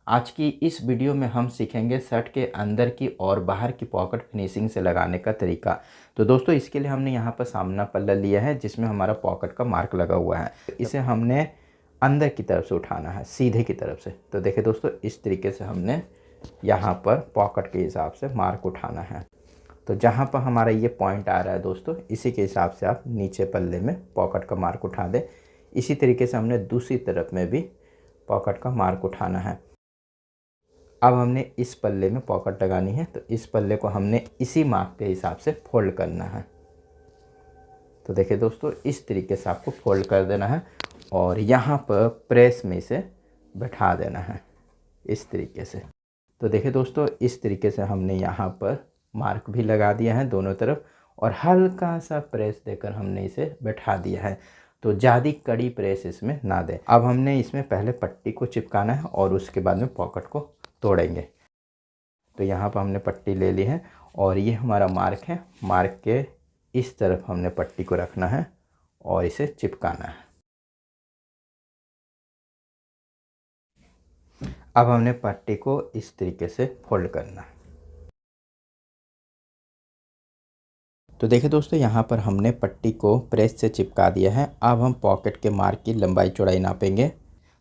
आज की इस वीडियो में हम सीखेंगे शर्ट के अंदर की और बाहर की पॉकेट फिनिशिंग से लगाने का तरीका। तो दोस्तों इसके लिए हमने यहाँ पर सामना पल्ला लिया है जिसमें हमारा पॉकेट का मार्क लगा हुआ है। इसे हमने अंदर की तरफ से उठाना है, सीधे की तरफ से। तो देखिए दोस्तों, इस तरीके से हमने यहाँ पर पॉकेट के हिसाब से मार्क उठाना है। तो जहाँ पर हमारा ये पॉइंट आ रहा है दोस्तों, इसी के हिसाब से आप नीचे पल्ले में पॉकेट का मार्क उठा दें। इसी तरीके से हमने दूसरी तरफ में भी पॉकेट का मार्क उठाना है। अब हमने इस पल्ले में पॉकेट लगानी है, तो इस पल्ले को हमने इसी मार्क के हिसाब से फोल्ड करना है। तो देखिए दोस्तों, इस तरीके से आपको फोल्ड कर देना है और यहाँ पर प्रेस में इसे बैठा देना है इस तरीके से। तो देखिए दोस्तों, इस तरीके से हमने यहाँ पर मार्क भी लगा दिया है दोनों तरफ और हल्का सा प्रेस देकर हमने इसे बैठा दिया है। तो ज़्यादा कड़ी प्रेस इसमें ना दें। अब हमने इसमें पहले पट्टी को चिपकाना है और उसके बाद में पॉकेट को तोड़ेंगे। तो यहाँ पर हमने पट्टी ले ली है और ये हमारा मार्क है। मार्क के इस तरफ हमने पट्टी को रखना है और इसे चिपकाना है। अब हमने पट्टी को इस तरीके से फोल्ड करना है। तो देखिए दोस्तों, यहाँ पर हमने पट्टी को प्रेस से चिपका दिया है। अब हम पॉकेट के मार्क की लंबाई चौड़ाई नापेंगे।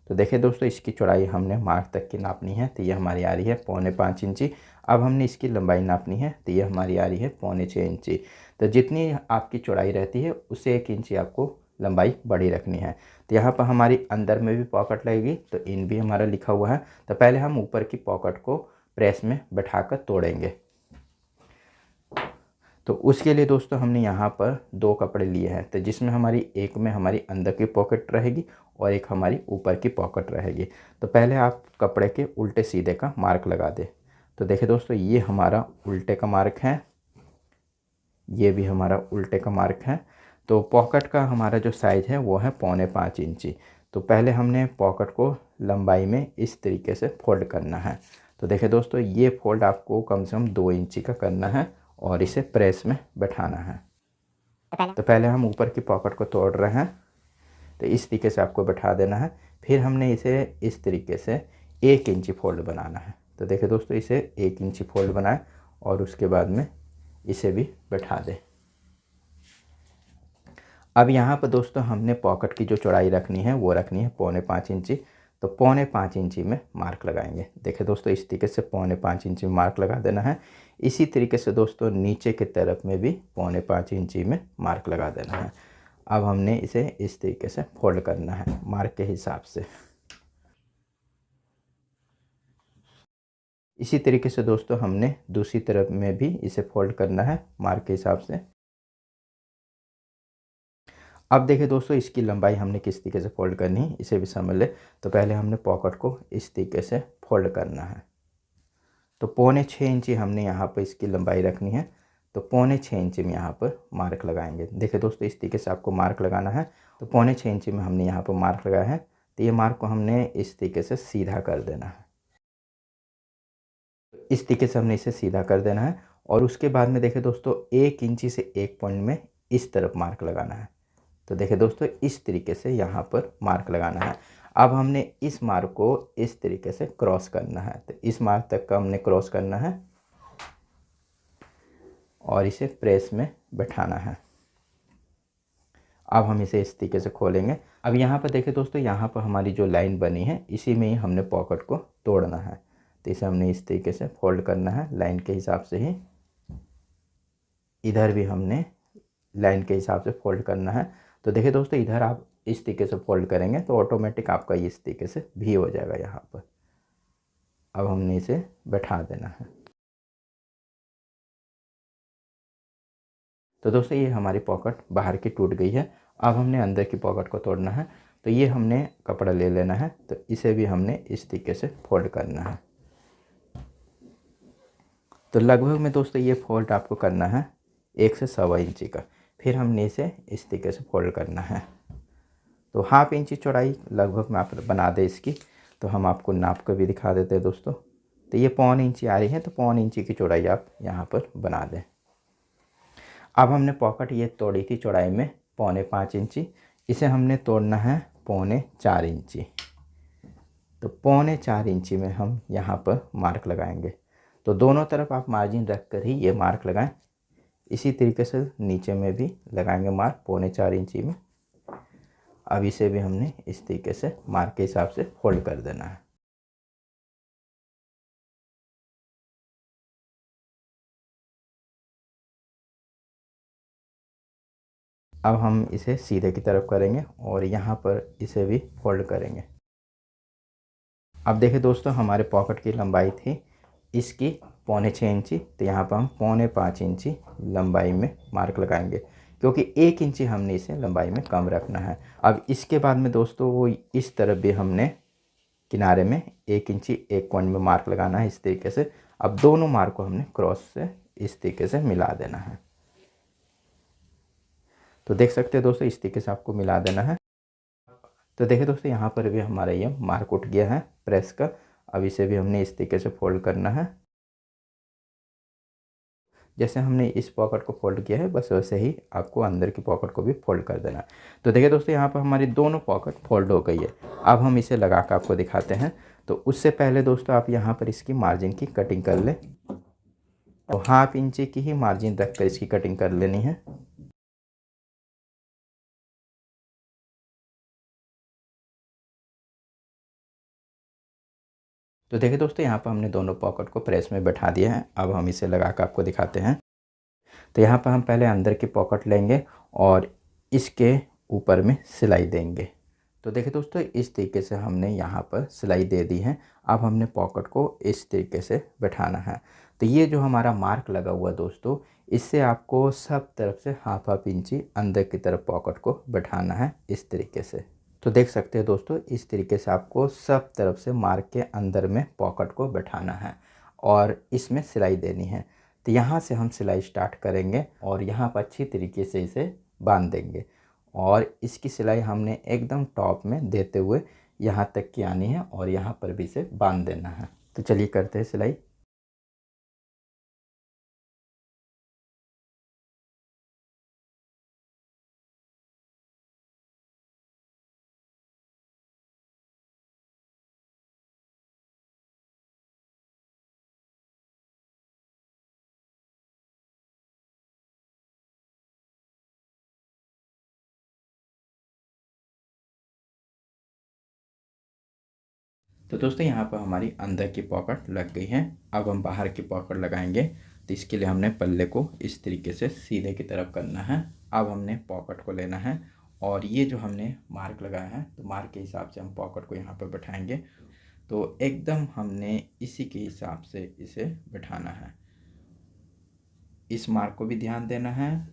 तो देखिए दोस्तों, इसकी चौड़ाई हमने मार्क तक की नापनी है, तो ये हमारी आ रही है 5.25 इंची। अब हमने इसकी लंबाई नापनी है, तो ये हमारी आ रही है 5.25 इंची। तो जितनी आपकी चौड़ाई रहती है उससे 1 इंची आपको लंबाई बड़ी रखनी है। तो यहाँ पर हमारी अंदर में भी पॉकेट लगेगी, तो इन भी हमारा लिखा हुआ है। तो पहले हम ऊपर की पॉकेट को प्रेस में बैठा कर तोड़ेंगे। तो उसके लिए दोस्तों हमने यहाँ पर 2 कपड़े लिए हैं, तो जिसमें हमारी एक में हमारी अंदर की पॉकेट रहेगी और एक हमारी ऊपर की पॉकेट रहेगी। तो पहले आप कपड़े के उल्टे सीधे का मार्क लगा दें। तो देखिए दोस्तों, ये हमारा उल्टे का मार्क है, ये भी हमारा उल्टे का मार्क है। तो पॉकेट का हमारा जो साइज़ है वो है 5.25 इंची। तो पहले हमने पॉकेट को लंबाई में इस तरीके से फोल्ड करना है। तो देखिए दोस्तों, ये फोल्ड आपको कम से कम 2 इंची का करना है और इसे प्रेस में बैठाना है। तो पहले हम ऊपर की पॉकेट को तोड़ रहे हैं, तो इस तरीके से आपको बैठा देना है। फिर हमने इसे इस तरीके से 1 इंची फोल्ड बनाना है। तो देखिए दोस्तों, इसे 1 इंची फोल्ड बनाएं और उसके बाद में इसे भी बैठा दें। अब यहाँ पर दोस्तों हमने पॉकेट की जो चौड़ाई रखनी है वो रखनी है 5.25 इंची। तो 5.25 इंची में मार्क लगाएंगे। देखिए दोस्तों, इस तरीके से 5.25 इंची में मार्क लगा देना है। इसी तरीके से दोस्तों नीचे की तरफ में भी 5.25 इंची में मार्क लगा देना है। अब हमने इसे इस तरीके से फोल्ड करना है मार्क के हिसाब से। इसी तरीके से दोस्तों हमने दूसरी तरफ में भी इसे फोल्ड करना है मार्क के हिसाब से। अब देखिए दोस्तों, इसकी लंबाई हमने किस तरीके से फोल्ड करनी है इसे भी समझ ले। तो पहले हमने पॉकेट को इस तरीके से फोल्ड करना है। तो 5.25 इंची हमने यहाँ पर इसकी लंबाई रखनी है। तो 5.25 इंची में यहाँ पर मार्क लगाएंगे। देखिए दोस्तों, इस तरीके से आपको मार्क लगाना है। तो 5.25 इंची में हमने यहाँ पर मार्क लगाया है। तो ये मार्क को हमने इस तरीके से सीधा कर देना है। इस तरीके से हमने इसे सीधा कर देना है और उसके बाद में देखिए दोस्तों, 1 इंची से 1 पॉइंट में इस तरफ मार्क लगाना है। तो देखिए दोस्तों, इस तरीके से यहाँ पर मार्क लगाना है। अब हमने इस मार्क को इस तरीके से क्रॉस करना है। तो इस मार्क तक का हमने क्रॉस करना है और इसे प्रेस में बैठाना है। अब हम इसे इस तरीके से खोलेंगे। अब यहाँ पर देखिए दोस्तों, यहाँ पर हमारी जो लाइन बनी है इसी में ही हमने पॉकेट को तोड़ना है। तो इसे हमने इस तरीके से फोल्ड करना है लाइन के हिसाब से ही। इधर भी हमने लाइन के हिसाब से फोल्ड करना है। तो देखिए दोस्तों, इधर आप इस तरीके से फोल्ड करेंगे तो ऑटोमेटिक आपका इस तरीके से भी हो जाएगा यहाँ पर। अब हमने इसे बैठा देना है। तो दोस्तों, ये हमारी पॉकेट बाहर की टूट गई है। अब हमने अंदर की पॉकेट को तोड़ना है। तो ये हमने कपड़ा ले लेना है, तो इसे भी हमने इस तरीके से फोल्ड करना है। तो लगभग में दोस्तों ये फोल्ड आपको करना है 1 से 1.25 इंची का। फिर हमने इसे इस तरीके से फोल्ड करना है। तो 1/2 इंची चौड़ाई लगभग में आप बना दें इसकी। तो हम आपको नाप कर भी दिखा देते हैं दोस्तों। तो ये 1.25 इंची आ रही है, तो 1.25 इंची की चौड़ाई आप यहाँ पर बना दें। अब हमने पॉकेट ये तोड़ी थी चौड़ाई में 5.25 इंची। इसे हमने तोड़ना है 4.25 इंची। तो 3.25 इंची में हम यहाँ पर मार्क लगाएंगे। तो दोनों तरफ आप मार्जिन रख कर ही ये मार्क लगाएं। इसी तरीके से नीचे में भी लगाएंगे मार्क 3.25 इंची में। अब इसे भी हमने इस तरीके से मार्क के हिसाब से फोल्ड कर देना है। अब हम इसे सीधे की तरफ करेंगे और यहाँ पर इसे भी फोल्ड करेंगे। अब देखिए दोस्तों, हमारे पॉकेट की लंबाई थी इसकी 4.5 इंची, तो यहाँ पर हम 4.5 इंची लंबाई में मार्क लगाएंगे, क्योंकि 1 इंची हमने इसे लंबाई में कम रखना है। अब इसके बाद में दोस्तों वो इस तरफ भी हमने किनारे में 1 इंची एक पॉइंट में मार्क लगाना है इस तरीके से। अब दोनों मार्क को हमने क्रॉस से इस तरीके से मिला देना है। तो देख सकते हैं दोस्तों, इस तरीके से आपको मिला देना है। तो देखिए दोस्तों, यहाँ पर भी हमारा ये मार्क उठ गया है प्रेस का। अब इसे भी हमने इस तरीके से फोल्ड करना है। जैसे हमने इस पॉकेट को फोल्ड किया है, बस वैसे ही आपको अंदर की पॉकेट को भी फोल्ड कर देना है। तो देखिए दोस्तों, यहाँ पर हमारी दोनों पॉकेट फोल्ड हो गई है। अब हम इसे लगा कर आपको दिखाते हैं। तो उससे पहले दोस्तों आप यहाँ पर इसकी मार्जिन की कटिंग कर लें। तो 1/2 इंची की ही मार्जिन रख कर इसकी कटिंग कर लेनी है। तो देखिए दोस्तों, यहाँ पर हमने दोनों पॉकेट को प्रेस में बैठा दिया है। अब हम इसे लगा कर आपको दिखाते हैं। तो यहाँ पर हम पहले अंदर की पॉकेट लेंगे और इसके ऊपर में सिलाई देंगे। तो देखिए दोस्तों, इस तरीके से हमने यहाँ पर सिलाई दे दी है। अब हमने पॉकेट को इस तरीके से बैठाना है। तो ये जो हमारा मार्क लगा हुआ दोस्तों, इससे आपको सब तरफ से 1/2 इंची अंदर की तरफ पॉकेट को बैठाना है इस तरीके से। तो देख सकते हैं दोस्तों, इस तरीके से आपको सब तरफ से मार्क के अंदर में पॉकेट को बैठाना है और इसमें सिलाई देनी है। तो यहाँ से हम सिलाई स्टार्ट करेंगे और यहाँ पर अच्छी तरीके से इसे बांध देंगे और इसकी सिलाई हमने एकदम टॉप में देते हुए यहाँ तक की आनी है और यहाँ पर भी इसे बांध देना है। तो चलिए करते हैं सिलाई। तो दोस्तों, यहाँ पर हमारी अंदर की पॉकेट लग गई है। अब हम बाहर की पॉकेट लगाएंगे। तो इसके लिए हमने पल्ले को इस तरीके से सीधे की तरफ करना है। अब हमने पॉकेट को लेना है और ये जो हमने मार्क लगाया है, तो मार्क के हिसाब से हम पॉकेट को यहाँ पर बैठाएंगे। तो एकदम हमने इसी के हिसाब से इसे बैठाना है। इस मार्क को भी ध्यान देना है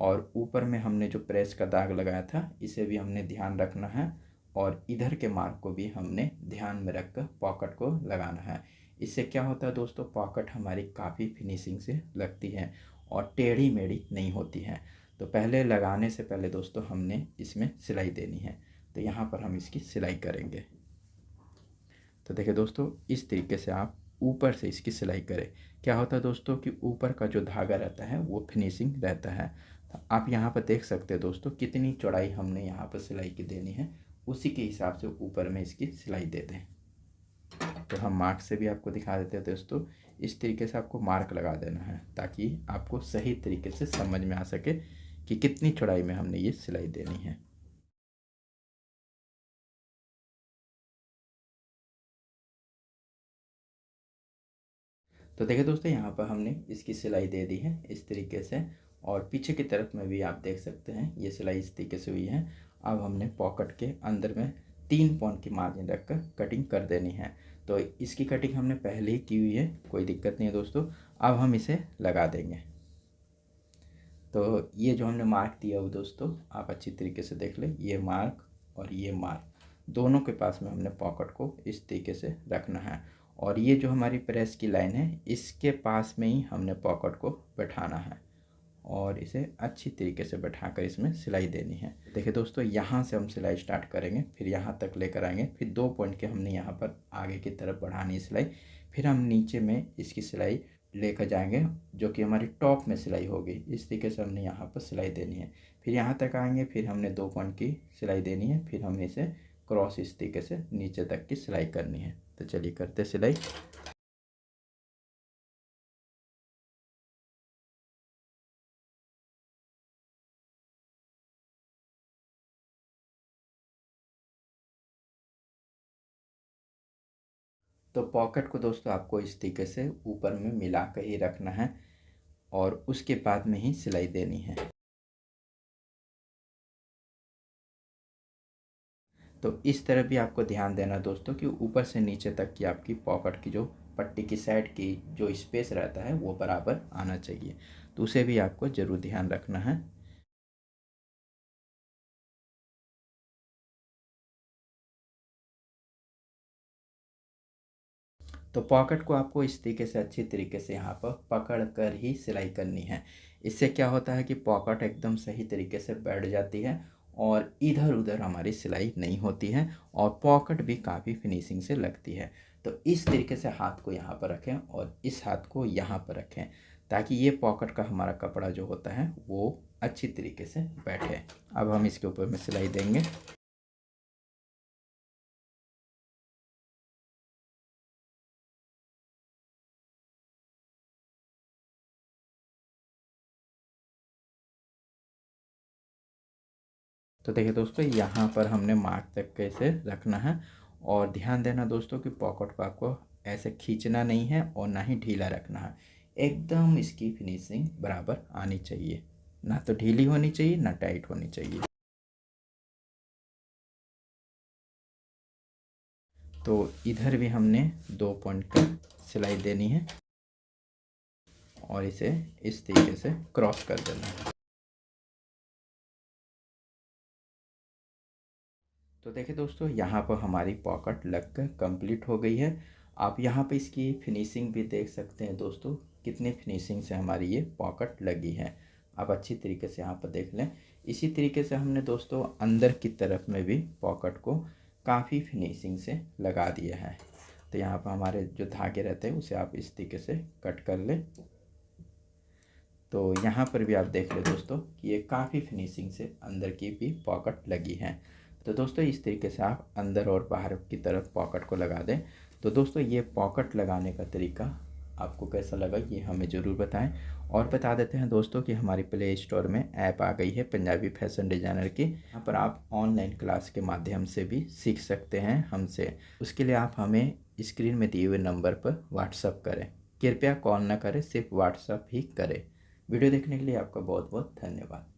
और ऊपर में हमने जो प्रेस का दाग लगाया था, इसे भी हमने ध्यान रखना है और इधर के मार्क को भी हमने ध्यान में रख कर पॉकेट को लगाना है। इससे क्या होता है दोस्तों, पॉकेट हमारी काफ़ी फिनिशिंग से लगती है और टेढ़ी मेढ़ी नहीं होती है। तो पहले लगाने से पहले दोस्तों हमने इसमें सिलाई देनी है। तो यहाँ पर हम इसकी सिलाई करेंगे। तो देखिए दोस्तों, इस तरीके से आप ऊपर से इसकी सिलाई करें। क्या होता है दोस्तों कि ऊपर का जो धागा रहता है वो फिनिशिंग रहता है। तो आप यहाँ पर देख सकते हैं दोस्तों, कितनी चौड़ाई हमने यहाँ पर सिलाई की देनी है, उसी के हिसाब से ऊपर में इसकी सिलाई दे दें। तो हम मार्क से भी आपको दिखा देते हैं दोस्तों। इस तरीके से आपको मार्क लगा देना है ताकि आपको सही तरीके से समझ में आ सके कि कितनी चौड़ाई में हमने ये सिलाई देनी है। तो देखिए दोस्तों, यहाँ पर हमने इसकी सिलाई दे दी है इस तरीके से और पीछे की तरफ में भी आप देख सकते हैं ये सिलाई इस तरीके से हुई है। अब हमने पॉकेट के अंदर में 3 पॉइंट की मार्जिन रखकर कटिंग कर देनी है। तो इसकी कटिंग हमने पहले ही की हुई है, कोई दिक्कत नहीं है दोस्तों। अब हम इसे लगा देंगे। तो ये जो हमने मार्क दिया हुआ दोस्तों, आप अच्छी तरीके से देख लें, ये मार्क और ये मार्क दोनों के पास में हमने पॉकेट को इस तरीके से रखना है और ये जो हमारी प्रेस की लाइन है, इसके पास में ही हमने पॉकेट को बैठाना है और इसे अच्छी तरीके से बैठाकर इसमें सिलाई देनी है। देखिए दोस्तों, यहाँ से हम सिलाई स्टार्ट करेंगे, फिर यहाँ तक लेकर आएंगे, फिर 2 पॉइंट के हमने यहाँ पर आगे की तरफ बढ़ानी है सिलाई, फिर हम नीचे में इसकी सिलाई लेकर जाएंगे जो कि हमारी टॉप में सिलाई होगी। इस तरीके से हमने यहाँ पर सिलाई देनी है। फिर यहाँ तक आएंगे, फिर हमने 2 पॉइंट की सिलाई देनी है, फिर हम इसे क्रॉस इस तरीके से नीचे तक की सिलाई करनी है। तो चलिए करते सिलाई। तो पॉकेट को दोस्तों आपको इस तरीके से ऊपर में मिला कर ही रखना है और उसके बाद में ही सिलाई देनी है। तो इस तरह भी आपको ध्यान देना दोस्तों कि ऊपर से नीचे तक की आपकी पॉकेट की जो पट्टी की साइड की जो स्पेस रहता है वो बराबर आना चाहिए। तो उसे भी आपको ज़रूर ध्यान रखना है। तो पॉकेट को आपको इस तरीके से अच्छी तरीके से यहाँ पर पकड़ कर ही सिलाई करनी है। इससे क्या होता है कि पॉकेट एकदम सही तरीके से बैठ जाती है और इधर उधर हमारी सिलाई नहीं होती है और पॉकेट भी काफ़ी फिनिशिंग से लगती है। तो इस तरीके से हाथ को यहाँ पर रखें और इस हाथ को यहाँ पर रखें ताकि ये पॉकेट का हमारा कपड़ा जो होता है वो अच्छी तरीके से बैठे। अब हम इसके ऊपर में सिलाई देंगे। तो देखिए दोस्तों यहाँ पर हमने मार्क तक कैसे रखना है और ध्यान देना दोस्तों कि पॉकेट को आपको ऐसे खींचना नहीं है और ना ही ढीला रखना है। एकदम इसकी फिनिशिंग बराबर आनी चाहिए, ना तो ढीली होनी चाहिए ना टाइट होनी चाहिए। तो इधर भी हमने 2 पॉइंट का सिलाई देनी है और इसे इस तरीके से क्रॉस कर देना है। तो देखिए दोस्तों यहाँ पर हमारी पॉकेट लगकर कंप्लीट हो गई है। आप यहाँ पे इसकी फिनिशिंग भी देख सकते हैं दोस्तों, कितनी फिनिशिंग से हमारी ये पॉकेट लगी है। आप अच्छी तरीके से यहाँ पर देख लें। इसी तरीके से हमने दोस्तों अंदर की तरफ में भी पॉकेट को काफ़ी फिनिशिंग से लगा दिया है। तो यहाँ पर हमारे जो धागे रहते हैं उसे आप इस तरीके से कट कर लें। तो यहाँ पर भी आप देख लें दोस्तों कि ये काफ़ी फिनिशिंग से अंदर की भी पॉकेट लगी है। तो दोस्तों इस तरीके से आप अंदर और बाहर की तरफ पॉकेट को लगा दें। तो दोस्तों ये पॉकेट लगाने का तरीका आपको कैसा लगा ये हमें ज़रूर बताएं। और बता देते हैं दोस्तों कि हमारी प्ले स्टोर में ऐप आ गई है पंजाबी फैशन डिज़ाइनर की। यहाँ पर आप ऑनलाइन क्लास के माध्यम से भी सीख सकते हैं हमसे। उसके लिए आप हमें स्क्रीन में दिए हुए नंबर पर व्हाट्सअप करें। कृपया कॉल ना करें, सिर्फ व्हाट्सअप ही करें। वीडियो देखने के लिए आपका बहुत बहुत धन्यवाद।